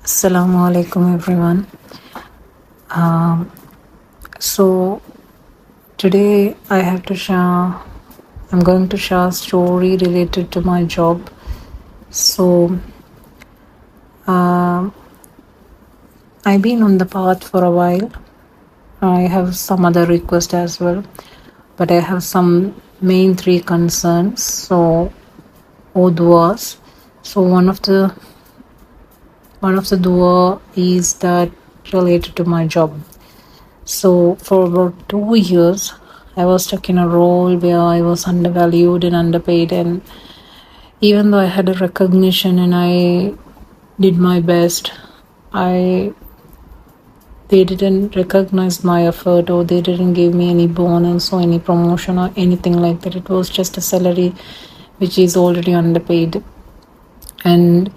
Assalamu alaikum, everyone. Um, so today I have to share. I'm going to share a story related to my job. So um I've been on the path for a while. I have some other requests as well, but I have some main three concerns. So or duas. So one of the dua is that related to my job. So for about 2 years, I was stuck in a role where I was undervalued and underpaid. And even though I had a recognition and I did my best, I they didn't recognize my effort, or they didn't give me any bonus or any promotion or anything like that. It was just a salary which is already underpaid. And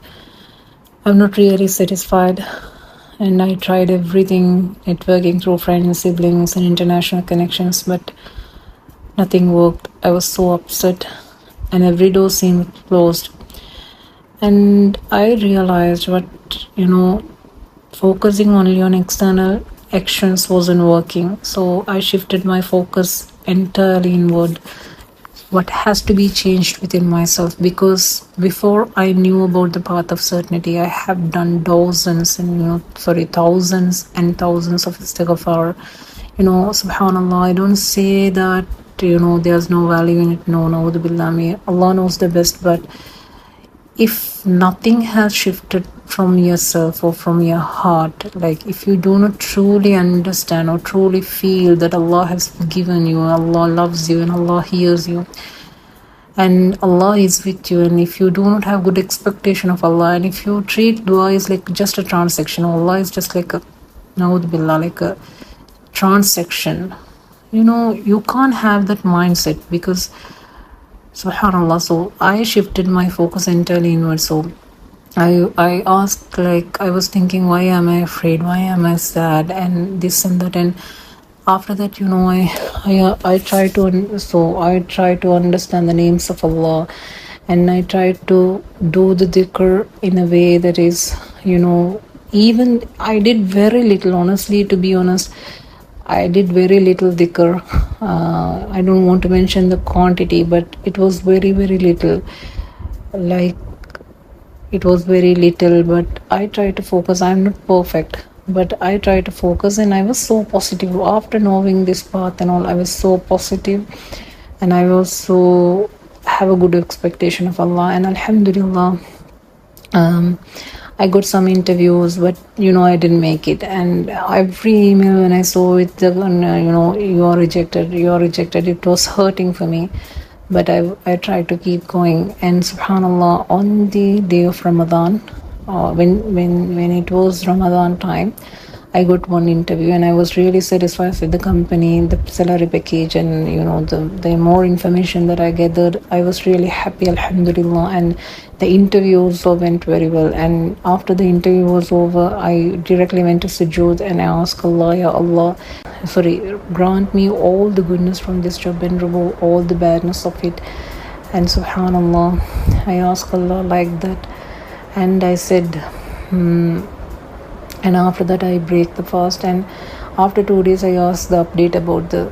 I'm not really satisfied. And I tried everything, networking through friends, siblings, and international connections, but nothing worked. I was so upset, and every door seemed closed. And I realized focusing only on external actions wasn't working. So I shifted my focus entirely inward. What has to be changed within myself? Because before I knew about the path of certainty, I have done thousands and thousands of istighfar. Subhanallah, I don't say that there's no value in it. No, no, Allah knows the best. But if nothing has shifted from yourself or from your heart, like if you do not truly understand or truly feel that Allah has forgiven you, Allah loves you, and Allah hears you, and Allah is with you, and if you do not have good expectation of Allah, and if you treat dua is like just a transaction, Allah is just like a transaction, you can't have that mindset. Because subhanallah, so I shifted my focus entirely inward. So I asked, like, I was thinking, why am I afraid, why am I sad, and this and that. And after that, I try to understand the names of Allah, and I try to do the dhikr in a way that is, even I did very little, honestly, to be honest. I did very little dhikr. I don't want to mention the quantity, but it was very, very little. Like, it was very little, but I try to focus. I'm not perfect, but I try to focus, and I was so positive. After knowing this path and all, I was so positive, and I also have a good expectation of Allah. And Alhamdulillah, I got some interviews, but I didn't make it. And every email when I saw it, you are rejected, it was hurting for me. But I tried to keep going. And subhanallah, on the day of Ramadan, when it was Ramadan time, I got one interview, and I was really satisfied with the company, the salary package, and the more information that I gathered. I was really happy, alhamdulillah. And the interview also went very well. And after the interview was over, I directly went to sujood, and I asked Allah, Ya Allah, grant me all the goodness from this job and remove all the badness of it. And subhanallah, I asked Allah like that, and I said, and after that I break the fast. And after 2 days, I asked the update about the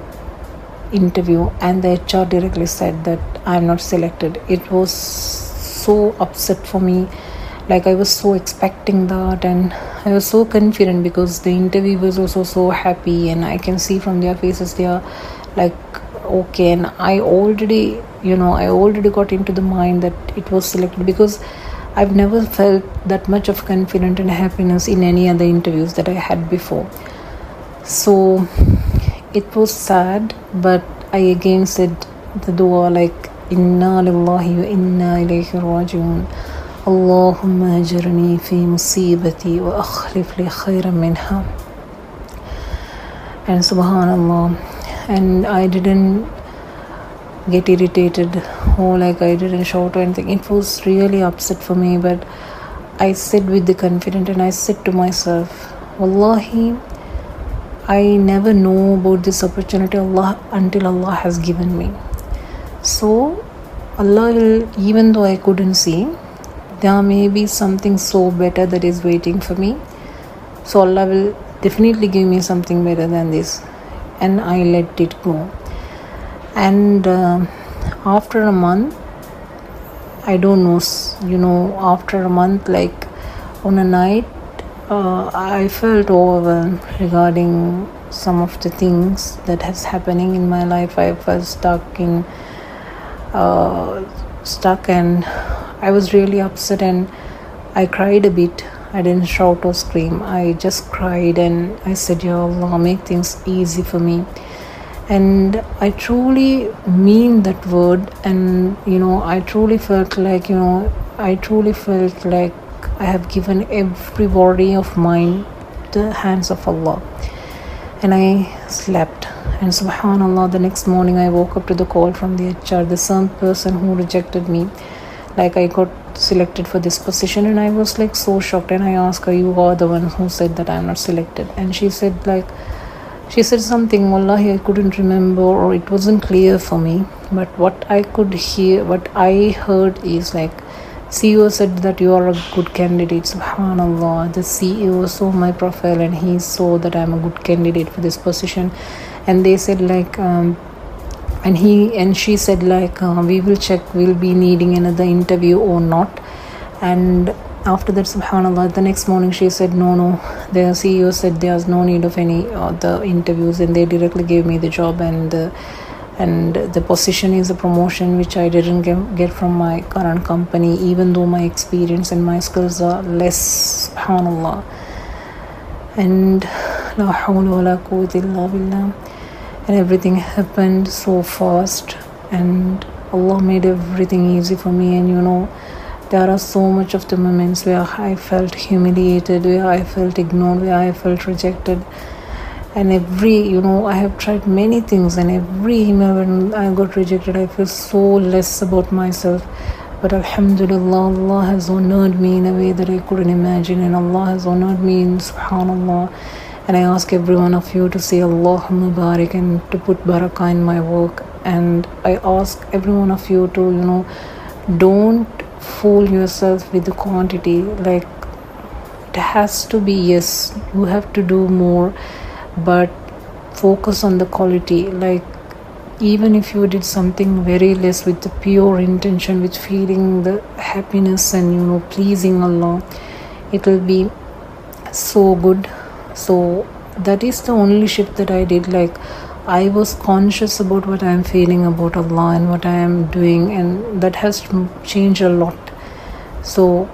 interview, and the HR directly said that I'm not selected. It was so upset for me. Like, I was so expecting that, and I was so confident, because the interviewers also so happy, and I can see from their faces they are like, okay. And I already got into the mind that it was selected, because I've never felt that much of confidence and happiness in any other interviews that I had before. So it was sad, but I again said the dua, like, inna lillahi wa inna ilayhi raji'un, Allahumma ajirni fi musibati wa akhlif li khayran minha. And subhanallah, and I didn't get irritated, or like I didn't shout or anything. It was really upset for me, but I said with the confidence, and I said to myself, Wallahi, I never know about this opportunity until Allah has given me. So Allah will, even though I couldn't see, there may be something so better that is waiting for me. So Allah will definitely give me something better than this. And I let it go. And after a month, I don't know, after a month, like on a night, I felt overwhelmed regarding some of the things that has happening in my life. I felt stuck and I was really upset, and I cried a bit. I didn't shout or scream. I just cried and I said, Ya Allah, make things easy for me. And I truly mean that word. And I truly felt like I have given every worry of mine to the hands of Allah. And I slept. And subhanallah, the next morning I woke up to the call from the HR, the same person who rejected me. Like, I got selected for this position, and I was like so shocked. And I asked her, you are the one who said that I'm not selected? And she said something, wallahi, I couldn't remember, or it wasn't clear for me. But what I heard is like, CEO said that you are a good candidate. Subhanallah, the CEO saw my profile and he saw that I'm a good candidate for this position. And they said like, and she said like, we will check, we'll be needing another interview or not. And after that, subhanallah, the next morning she said, no, the CEO said there's no need of any other interviews, and they directly gave me the job. And the position is a promotion which I didn't get from my current company, even though my experience and my skills are less, subhanallah. And la hawla wa la quwwata illa billah. And everything happened so fast, and Allah made everything easy for me. And there are so much of the moments where I felt humiliated, where I felt ignored, where I felt rejected. And I have tried many things, and every email when I got rejected, I feel so less about myself. But alhamdulillah, Allah has honored me in a way that I couldn't imagine, and Allah has honored me in subhanallah. And I ask every one of you to say Allahumma barik, and to put barakah in my work. And I ask every one of you to, don't fool yourself with the quantity. Like, it has to be, yes, you have to do more, but focus on the quality. Like, even if you did something very less with the pure intention, with feeling the happiness and pleasing Allah, it will be so good. So that is the only shift that I did. Like, I was conscious about what I am feeling about Allah and what I am doing, and that has changed a lot. So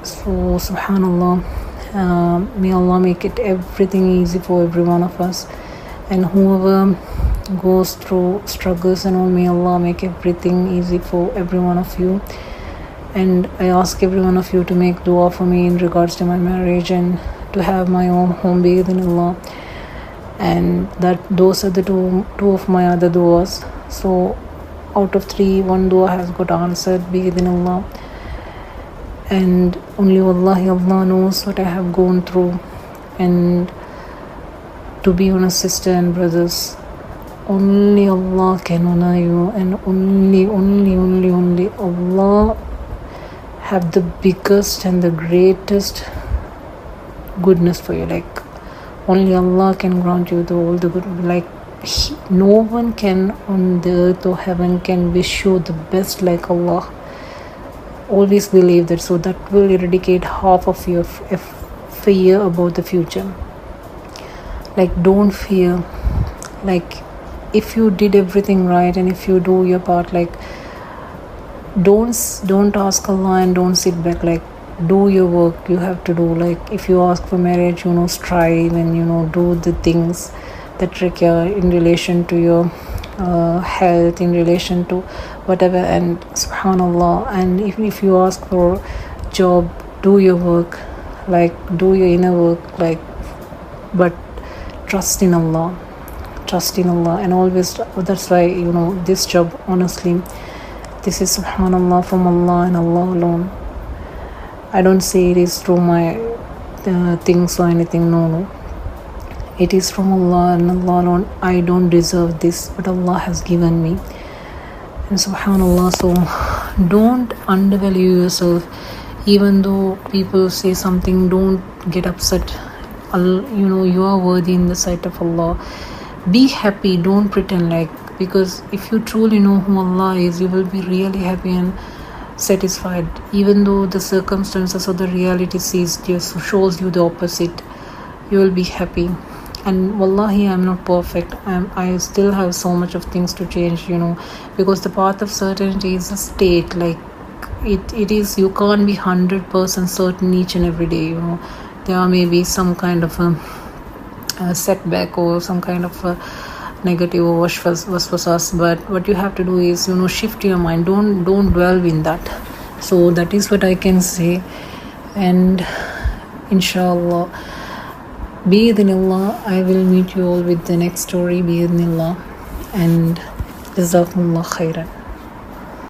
subhanallah, may Allah make it everything easy for every one of us. And whoever goes through struggles and all, may Allah make everything easy for every one of you. And I ask every one of you to make dua for me in regards to my marriage, and to have my own home, bi-idhnillah. And those are the two of my other duas. So out of 3, 1 dua has got answered, bi-idhnillah. And only wallahi, Allah knows what I have gone through. And to be honest, sister and brothers, only Allah can honor you, and only Allah have the biggest and the greatest goodness for you. Like, only Allah can grant you all the good. Like, no one can on the earth or heaven can wish you the best like Allah. Always believe that. So that will eradicate half of your fear about the future. Like, don't fear. Like, if you did everything right, and if you do your part, like, don't ask Allah and don't sit back. Like, do your work you have to do. Like, if you ask for marriage, strive and do the things that require in relation to your health, in relation to whatever. And subhanallah, and if you ask for job, do your work, like, do your inner work, like, but trust in Allah. And always, that's why this job, honestly, this is subhanallah from Allah and Allah alone. I don't say it is through my things or anything. No. It is from Allah and Allah alone. I don't deserve this, but Allah has given me. And subhanallah, so Don't undervalue yourself. Even though people say something, don't get upset. You are worthy in the sight of Allah. Be happy, don't pretend like, because if you truly know who Allah is, you will be really happy and satisfied. Even though the circumstances or the reality shows you the opposite, you will be happy. And wallahi, I'm not perfect. I still have so much of things to change, because the path of certainty is a state. Like it is, you can't be 100% certain each and every day. There may be some kind of a setback or some kind of a negative or waswas, but what you have to do is, shift your mind. Don't dwell in that. So that is what I can say. And inshallah, bi'idhnillah, I will meet you all with the next story, bi'idhnillah. And jazakumullah khairan.